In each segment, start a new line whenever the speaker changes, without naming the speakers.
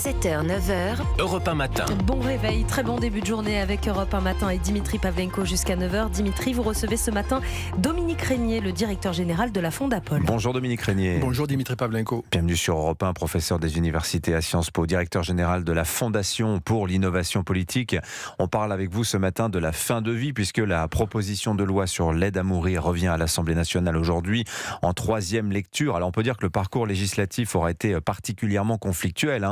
7h, 9h.
Europe 1 matin.
Bon réveil, très bon début de journée avec Europe 1 matin et Dimitri Pavlenko jusqu'à 9h. Dimitri, vous recevez ce matin Dominique Régnier, le directeur général de la Fondapol.
Bonjour Dominique Régnier.
Bonjour Dimitri Pavlenko.
Bienvenue sur Europe 1, professeur des universités à Sciences Po, directeur général de la Fondation pour l'innovation politique. On parle avec vous ce matin de la fin de vie puisque la proposition de loi sur l'aide à mourir revient à l'Assemblée nationale aujourd'hui en troisième lecture. Alors on peut dire que le parcours législatif aura été particulièrement conflictuel,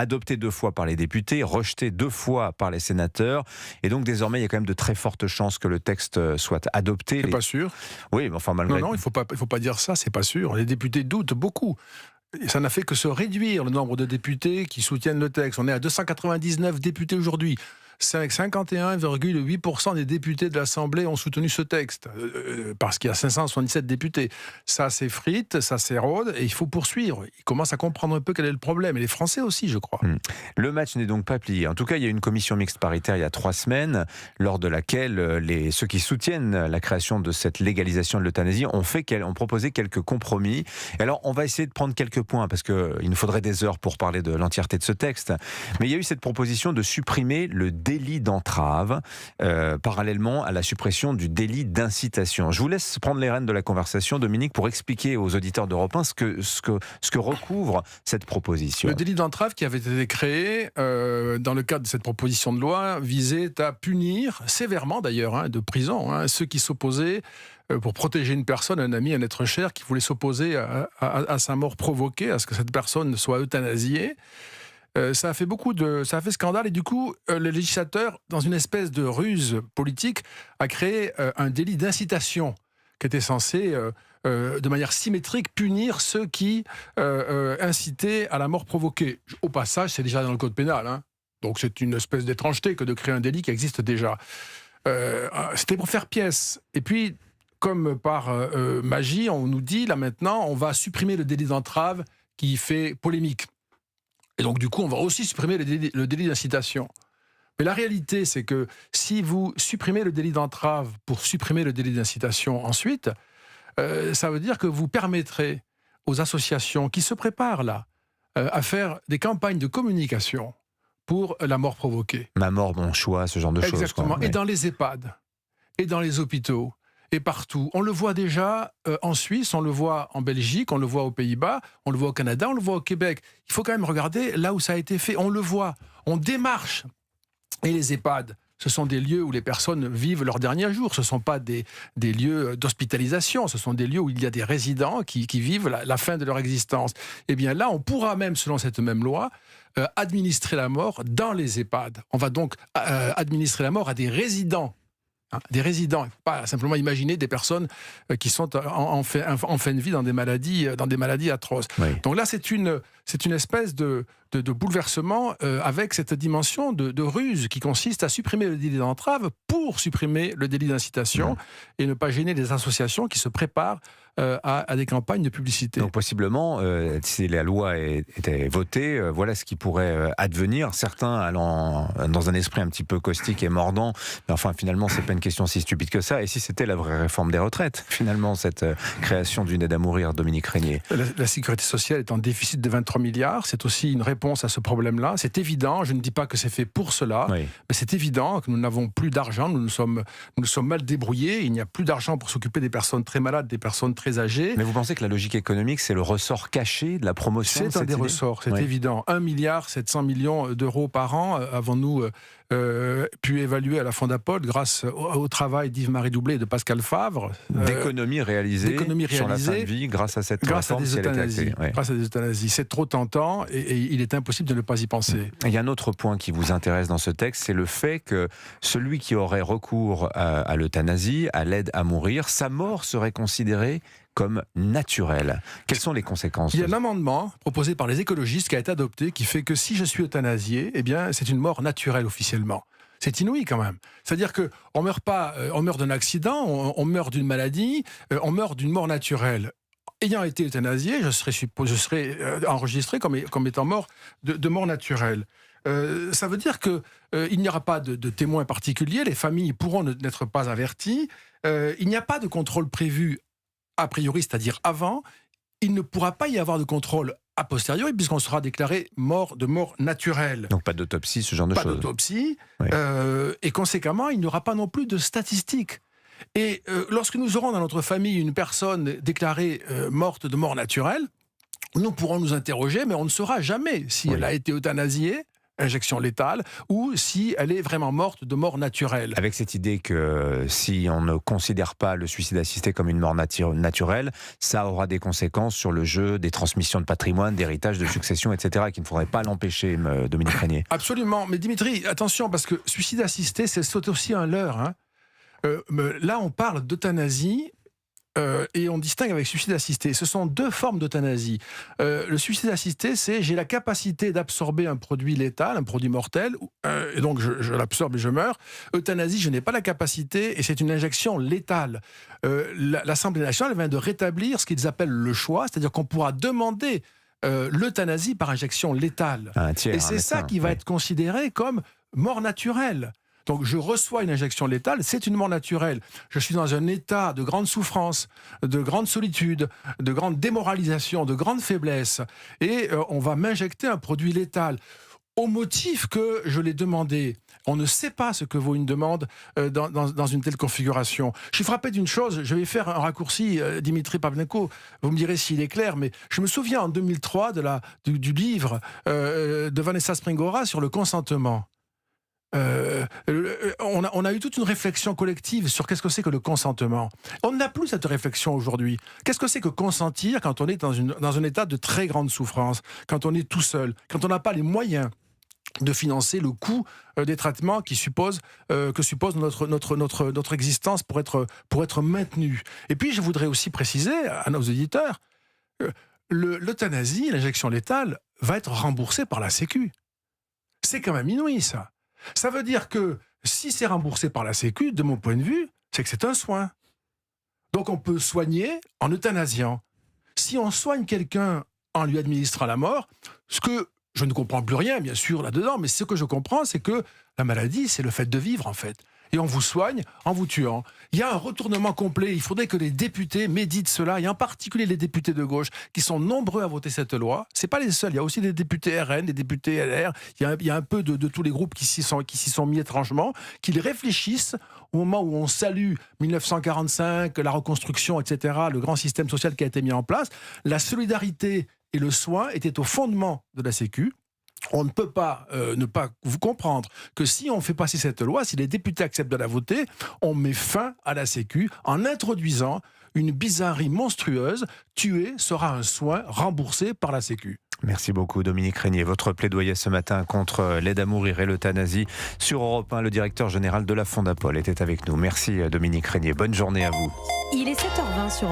adopté 2 fois par les députés, rejeté 2 fois par les sénateurs, et donc désormais il y a quand même de très fortes chances que le texte soit adopté.
C'est pas sûr.
Oui, mais enfin malgré...
Non, il faut pas dire ça, c'est pas sûr. Les députés doutent beaucoup. Ça n'a fait que se réduire le nombre de députés qui soutiennent le texte. On est à 299 députés aujourd'hui. 51,8% des députés de l'Assemblée ont soutenu ce texte, parce qu'il y a 577 députés. Ça s'effrite, ça s'érode, et il faut poursuivre. Ils commencent à comprendre un peu quel est le problème, et les Français aussi, je crois.
Le match n'est donc pas plié. En tout cas, il y a eu une commission mixte paritaire il y a 3 semaines, lors de laquelle ceux qui soutiennent la création de cette légalisation de l'euthanasie ont proposé quelques compromis. Et alors, on va essayer de prendre quelques points, parce qu'il nous faudrait des heures pour parler de l'entièreté de ce texte. Mais il y a eu cette proposition de supprimer le délit d'entrave, parallèlement à la suppression du délit d'incitation. Je vous laisse prendre les rênes de la conversation, Dominique, pour expliquer aux auditeurs d'Europe 1 ce que recouvre cette proposition.
Le délit d'entrave qui avait été créé dans le cadre de cette proposition de loi visait à punir sévèrement d'ailleurs, de prison, ceux qui s'opposaient pour protéger une personne, un ami, un être cher, qui voulait s'opposer à sa mort provoquée, à ce que cette personne soit euthanasiée. Ça a fait scandale, et du coup, le législateur, dans une espèce de ruse politique, a créé un délit d'incitation qui était censé, de manière symétrique, punir ceux qui incitaient à la mort provoquée. Au passage, c'est déjà dans le code pénal, donc c'est une espèce d'étrangeté que de créer un délit qui existe déjà. C'était pour faire pièce. Et puis, comme par magie, on nous dit, là maintenant, on va supprimer le délit d'entrave qui fait polémique. Et donc, du coup, on va aussi supprimer le délit d'incitation. Mais la réalité, c'est que si vous supprimez le délit d'entrave pour supprimer le délit d'incitation ensuite, ça veut dire que vous permettrez aux associations qui se préparent là à faire des campagnes de communication pour la mort provoquée.
Ma mort, mon choix, ce genre de choses.
Exactement.
Quoi.
Et dans les EHPAD, et dans les hôpitaux, et partout. On le voit déjà en Suisse, on le voit en Belgique, on le voit aux Pays-Bas, on le voit au Canada, on le voit au Québec. Il faut quand même regarder là où ça a été fait. On le voit, on démarche. Et les EHPAD, ce sont des lieux où les personnes vivent leurs derniers jours. Ce ne sont pas des lieux d'hospitalisation, ce sont des lieux où il y a des résidents qui vivent la fin de leur existence. Et bien là, on pourra même, selon cette même loi, administrer la mort dans les EHPAD. On va donc administrer la mort à des résidents. Des résidents, il ne faut pas simplement imaginer des personnes qui sont en fin de vie dans des maladies atroces. Oui. Donc là, c'est une espèce de bouleversement avec cette dimension de ruse qui consiste à supprimer le délit d'entrave pour supprimer le délit d'incitation et ne pas gêner les associations qui se préparent à des campagnes de publicité.
Donc possiblement, si la loi était votée, voilà ce qui pourrait advenir. Certains allant dans un esprit un petit peu caustique et mordant, mais enfin finalement c'est pas une question si stupide que ça. Et si c'était la vraie réforme des retraites, finalement, cette création d'une aide à mourir, Dominique Régnier?
La sécurité sociale est en déficit de 23 milliards, c'est aussi une réponse à ce problème-là. C'est évident, je ne dis pas que c'est fait pour cela, mais c'est évident que nous n'avons plus d'argent, nous nous sommes mal débrouillés, il n'y a plus d'argent pour s'occuper des personnes très malades, des personnes très âgées.
Mais vous pensez que la logique économique, c'est le ressort caché de la promotion?
C'est un des ressorts, c'est évident. 1,7 milliard d'euros par an avons-nous pu évaluer à la Fondapol grâce au travail d'Yves-Marie Doublé et de Pascal Favre.
D'économies réalisées sur la fin de vie grâce à cette réforme, si elle était actée.
Grâce à des euthanasies. C'est trop tentant et il est impossible de ne pas y penser.
Il y a un autre point qui vous intéresse dans ce texte, c'est le fait que celui qui aurait recours à l'euthanasie, à l'aide à mourir, sa mort serait considérée comme naturelle. Quelles sont les conséquences?
Il y a un amendement proposé par les écologistes qui a été adopté qui fait que si je suis euthanasié, eh bien c'est une mort naturelle officiellement. C'est inouï quand même. C'est-à-dire qu'on meurt pas, on meurt d'un accident, on meurt d'une maladie, on meurt d'une mort naturelle. Ayant été euthanasié, je serai enregistré comme étant mort de mort naturelle. Ça veut dire qu'il n'y aura pas de témoins particuliers, les familles pourront n'être pas averties, il n'y a pas de contrôle prévu a priori, c'est-à-dire avant, il ne pourra pas y avoir de contrôle a posteriori, puisqu'on sera déclaré mort de mort naturelle.
Donc pas d'autopsie, ce genre de
Pas
choses.
d'autopsie,
Oui.
et conséquemment, il n'y aura pas non plus de statistiques. Et lorsque nous aurons dans notre famille une personne déclarée morte de mort naturelle, nous pourrons nous interroger, mais on ne saura jamais si
Oui.
elle a été euthanasiée, injection létale, ou si elle est vraiment morte de mort naturelle.
Avec cette idée que si on ne considère pas le suicide assisté comme une mort naturelle, ça aura des conséquences sur le jeu des transmissions de patrimoine, d'héritage, de succession, etc., qu'il ne faudrait pas l'empêcher, Dominique Régnier.
Absolument, mais Dimitri, attention, parce que suicide assisté, c'est aussi un leurre. Hein. Là, on parle d'euthanasie. Et on distingue avec suicide assisté. Ce sont deux formes d'euthanasie. Le suicide assisté, c'est j'ai la capacité d'absorber un produit létal, un produit mortel, et donc je l'absorbe et je meurs. Euthanasie, je n'ai pas la capacité et c'est une injection létale. L'Assemblée nationale vient de rétablir ce qu'ils appellent le choix, c'est-à-dire qu'on pourra demander l'euthanasie par injection létale.
Un tiers,
Et c'est ça qui va être considéré comme mort naturelle. Donc je reçois une injection létale, c'est une mort naturelle. Je suis dans un état de grande souffrance, de grande solitude, de grande démoralisation, de grande faiblesse. Et on va m'injecter un produit létal au motif que je l'ai demandé. On ne sait pas ce que vaut une demande dans une telle configuration. Je suis frappé d'une chose, je vais faire un raccourci, Dimitri Pavlenko, vous me direz s'il est clair, mais je me souviens en 2003 du livre de Vanessa Springora sur le consentement. On a eu toute une réflexion collective sur qu'est-ce que c'est que le consentement. On n'a plus cette réflexion aujourd'hui. Qu'est-ce que c'est que consentir quand on est dans un état de très grande souffrance, quand on est tout seul, quand on n'a pas les moyens de financer le coût des traitements que suppose notre existence pour être maintenue. Et puis je voudrais aussi préciser à nos auditeurs, l'euthanasie, l'injection létale, va être remboursée par la Sécu. C'est quand même inouï, ça. Ça veut dire que si c'est remboursé par la Sécu, de mon point de vue, c'est que c'est un soin. Donc on peut soigner en euthanasiant. Si on soigne quelqu'un en lui administrant la mort, ce que je ne comprends plus rien, bien sûr, là-dedans, mais ce que je comprends, c'est que la maladie, c'est le fait de vivre, en fait. Et on vous soigne en vous tuant. Il y a un retournement complet. Il faudrait que les députés méditent cela, et en particulier les députés de gauche, qui sont nombreux à voter cette loi. C'est pas les seuls. Il y a aussi des députés RN, des députés LR. Il y a un peu de tous les groupes qui s'y sont mis étrangement, qu'ils réfléchissent au moment où on salue 1945, la reconstruction, etc., le grand système social qui a été mis en place. La solidarité et le soin étaient au fondement de la Sécu. On ne peut pas ne pas vous comprendre que si on fait passer cette loi, si les députés acceptent de la voter, on met fin à la Sécu en introduisant une bizarrerie monstrueuse. Tuer sera un soin remboursé par la Sécu.
Merci beaucoup Dominique Régnier. Votre plaidoyer ce matin contre l'aide à mourir et l'euthanasie sur Europe 1, le directeur général de la Fondapol était avec nous. Merci Dominique Régnier. Bonne journée à vous.
Il est 7h20 sur